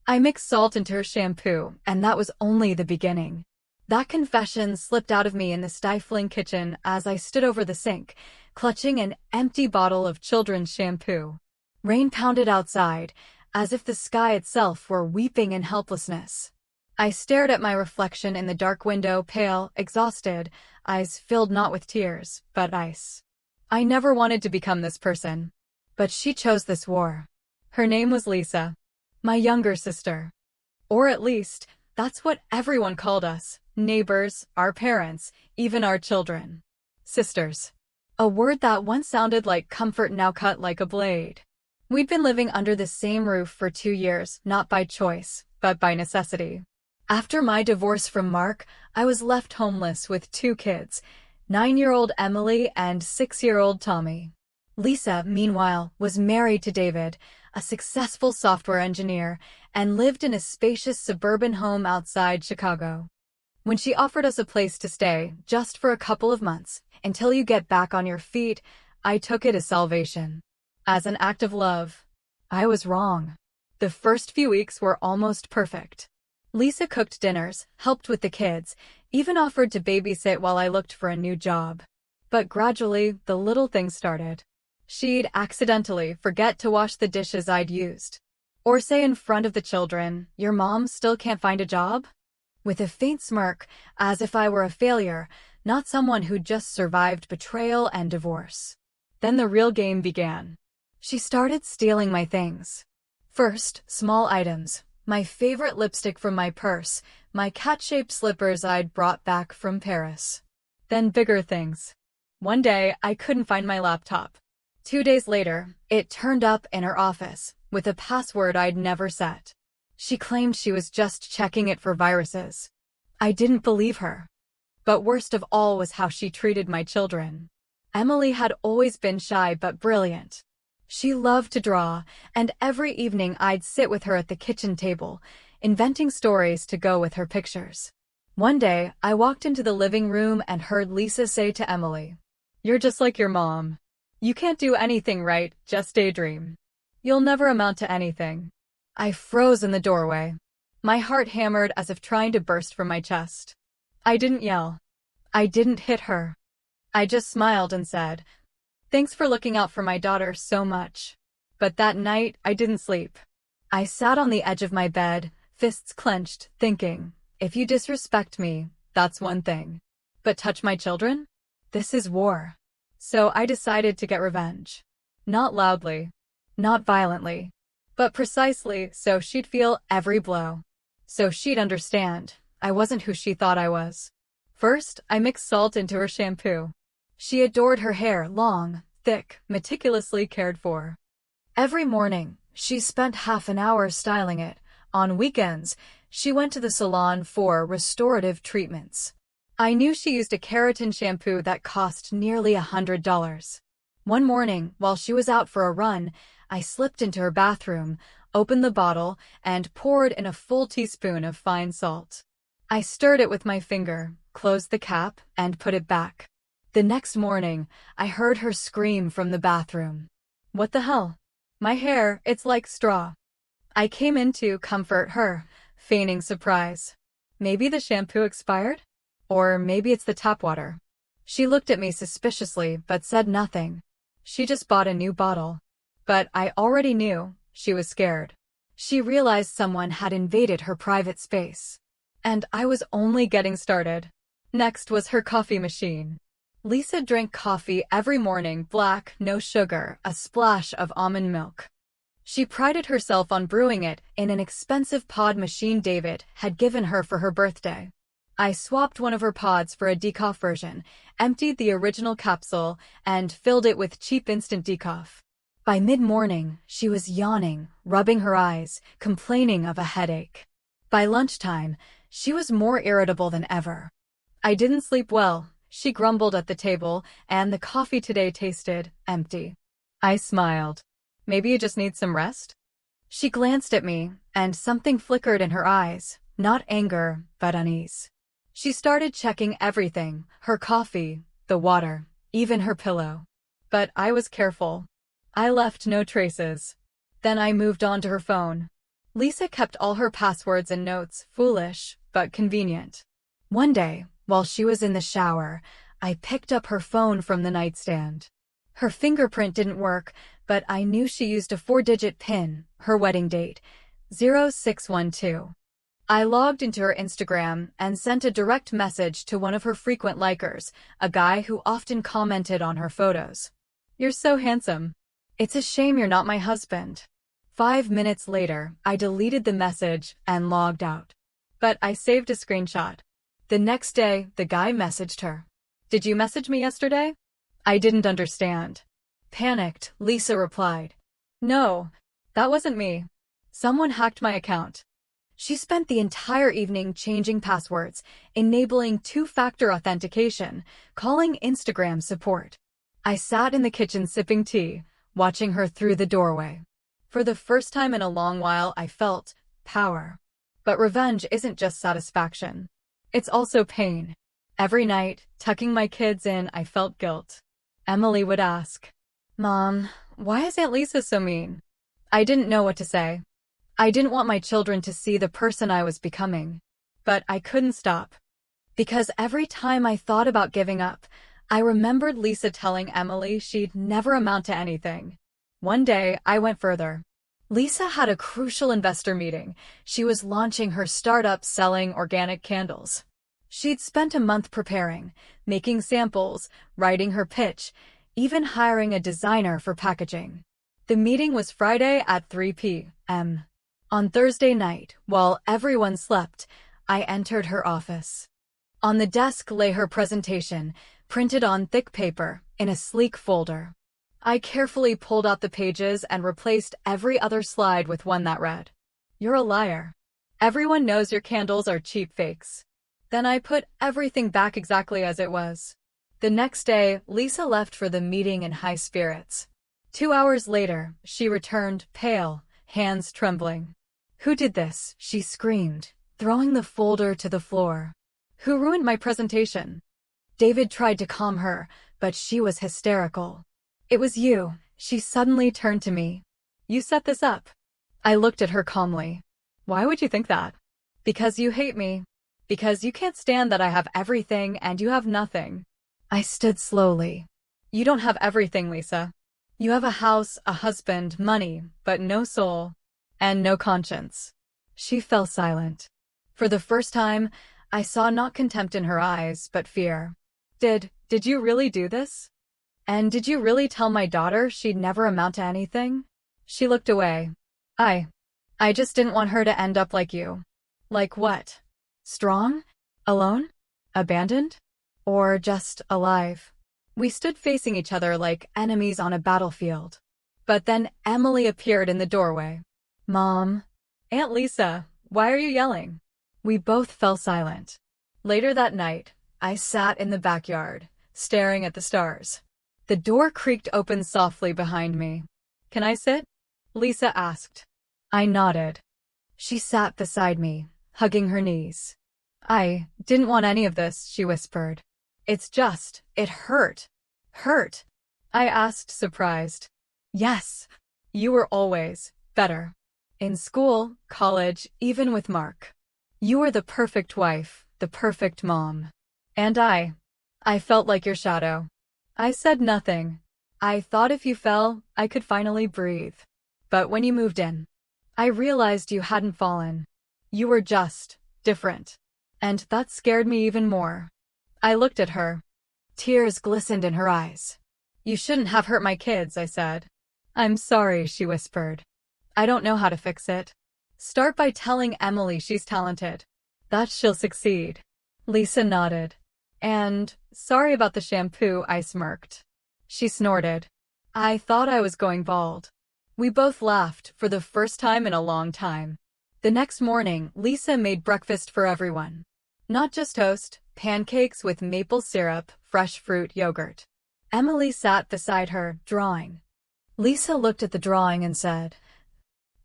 I mixed salt into her shampoo, and that was only the beginning. That confession slipped out of me in the stifling kitchen as I stood over the sink, clutching an empty bottle of children's shampoo. Rain pounded outside, as if the sky itself were weeping in helplessness. I stared at my reflection in the dark window, pale, exhausted, eyes filled not with tears, but ice. I never wanted to become this person. But she chose this war. Her name was Lisa. My younger sister. Or at least, that's what everyone called us. Neighbors, our parents, even our children. Sisters. A word that once sounded like comfort now cut like a blade. We'd been living under the same roof for 2 years, not by choice, but by necessity. After my divorce from Mark, I was left homeless with 2 kids, 9-year-old Emily and 6-year-old Tommy. Lisa, meanwhile, was married to David, a successful software engineer, and lived in a spacious suburban home outside Chicago. When she offered us a place to stay, just for a couple of months, until you get back on your feet, I took it as salvation. As an act of love. I was wrong. The first few weeks were almost perfect. Lisa cooked dinners, helped with the kids, even offered to babysit while I looked for a new job. But gradually, the little things started. She'd accidentally forget to wash the dishes I'd used. Or say in front of the children, "Your mom still can't find a job?" With a faint smirk, as if I were a failure, not someone who'd just survived betrayal and divorce. Then the real game began. She started stealing my things. First, small items. My favorite lipstick from my purse, my cat-shaped slippers I'd brought back from Paris. Then bigger things. One day, I couldn't find my laptop. 2 days later, it turned up in her office, with a password I'd never set. She claimed she was just checking it for viruses. I didn't believe her. But worst of all was how she treated my children. Emily had always been shy but brilliant. She loved to draw, and every evening I'd sit with her at the kitchen table, inventing stories to go with her pictures. One day, I walked into the living room and heard Lisa say to Emily, "You're just like your mom. You can't do anything right, just daydream. You'll never amount to anything." I froze in the doorway. My heart hammered as if trying to burst from my chest. I didn't yell. I didn't hit her. I just smiled and said, "Thanks for looking out for my daughter so much." But that night, I didn't sleep. I sat on the edge of my bed, fists clenched, thinking, if you disrespect me, that's one thing. But touch my children? This is war. So I decided to get revenge. Not loudly. Not violently. But precisely so she'd feel every blow. So she'd understand I wasn't who she thought I was. First, I mixed salt into her shampoo. She adored her hair, long, thick, meticulously cared for. Every morning, she spent half an hour styling it. On weekends, she went to the salon for restorative treatments. I knew she used a keratin shampoo that cost nearly $100. One morning, while she was out for a run, I slipped into her bathroom, opened the bottle, and poured in a full teaspoon of fine salt. I stirred it with my finger, closed the cap, and put it back. The next morning, I heard her scream from the bathroom. "What the hell? My hair, it's like straw." I came in to comfort her, feigning surprise. Maybe the shampoo expired? Or maybe it's the tap water. She looked at me suspiciously but said nothing. She just bought a new bottle. But I already knew she was scared. She realized someone had invaded her private space. And I was only getting started. Next was her coffee machine. Lisa drank coffee every morning, black, no sugar, a splash of almond milk. She prided herself on brewing it in an expensive pod machine David had given her for her birthday. I swapped one of her pods for a decaf version, emptied the original capsule, and filled it with cheap instant decaf. By mid-morning, she was yawning, rubbing her eyes, complaining of a headache. By lunchtime, she was more irritable than ever. "I didn't sleep well," she grumbled at the table, "and the coffee today tasted empty." I smiled. "Maybe you just need some rest?" She glanced at me, and something flickered in her eyes, not anger, but unease. She started checking everything, her coffee, the water, even her pillow. But I was careful. I left no traces. Then I moved on to her phone. Lisa kept all her passwords and notes, foolish, but convenient. One day, while she was in the shower, I picked up her phone from the nightstand. Her fingerprint didn't work, but I knew she used a 4-digit PIN, her wedding date, 0612. I logged into her Instagram and sent a direct message to one of her frequent likers, a guy who often commented on her photos. "You're so handsome. It's a shame you're not my husband." 5 minutes later, I deleted the message and logged out. But I saved a screenshot. The next day, the guy messaged her. "Did you message me yesterday?" I didn't understand. Panicked, Lisa replied, "No, that wasn't me. Someone hacked my account." She spent the entire evening changing passwords, enabling two-factor authentication, calling Instagram support. I sat in the kitchen sipping tea, watching her through the doorway. For the first time in a long while, I felt power. But revenge isn't just satisfaction. It's also pain. Every night, tucking my kids in, I felt guilt. Emily would ask, "Mom, why is Aunt Lisa so mean?" I didn't know what to say. I didn't want my children to see the person I was becoming. But I couldn't stop. Because every time I thought about giving up, I remembered Lisa telling Emily she'd never amount to anything. One day, I went further. Lisa had a crucial investor meeting. She was launching her startup selling organic candles. She'd spent a month preparing, making samples, writing her pitch, even hiring a designer for packaging. The meeting was Friday at 3 p.m. On Thursday night, while everyone slept, I entered her office. On the desk lay her presentation, printed on thick paper, in a sleek folder. I carefully pulled out the pages and replaced every other slide with one that read, "You're a liar. Everyone knows your candles are cheap fakes." Then I put everything back exactly as it was. The next day, Lisa left for the meeting in high spirits. 2 hours later, she returned, pale, hands trembling. "Who did this?" she screamed, throwing the folder to the floor. "Who ruined my presentation?" David tried to calm her, but she was hysterical. "It was you." She suddenly turned to me. "You set this up." I looked at her calmly. "Why would you think that?" "Because you hate me. Because you can't stand that I have everything and you have nothing." I stood slowly. "You don't have everything, Lisa. You have a house, a husband, money, but no soul. And no conscience." She fell silent. For the first time, I saw not contempt in her eyes, but fear. Did you really do this? And did you really tell my daughter she'd never amount to anything?" She looked away. I just didn't want her to end up like you." "Like what? Strong? Alone? Abandoned? Or just alive?" We stood facing each other like enemies on a battlefield. But then Emily appeared in the doorway. "Mom." "Aunt Lisa, why are you yelling?" We both fell silent. Later that night, I sat in the backyard, staring at the stars. The door creaked open softly behind me. "Can I sit?" Lisa asked. I nodded. She sat beside me, hugging her knees. "I didn't want any of this," she whispered. It hurt." "Hurt?" I asked, surprised. "Yes. You were always better. In school, college, even with Mark. You were the perfect wife, the perfect mom. And I felt like your shadow." I said nothing. I thought if you fell, I could finally breathe. But when you moved in, I realized you hadn't fallen. You were just different. And that scared me even more. I looked at her. Tears glistened in her eyes. "You shouldn't have hurt my kids," I said. "I'm sorry," she whispered. "I don't know how to fix it." "Start by telling Emily she's talented. That she'll succeed." Lisa nodded. "And sorry about the shampoo," I smirked. She snorted. I thought I was going bald. We both laughed for the first time in a long time. The next morning, Lisa made breakfast for everyone. Not just toast, pancakes with maple syrup, fresh fruit, yogurt. Emily sat beside her, drawing. Lisa looked at the drawing and said,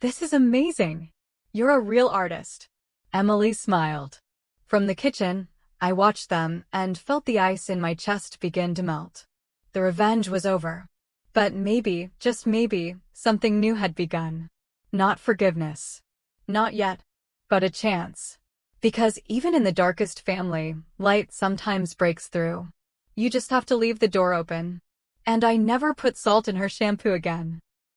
"This is amazing. You're a real artist." Emily smiled. From the kitchen, I watched them and felt the ice in my chest begin to melt. The revenge was over. But maybe, just maybe, something new had begun. Not forgiveness. Not yet. But a chance. Because even in the darkest family, light sometimes breaks through. You just have to leave the door open. And I never put salt in her shampoo again.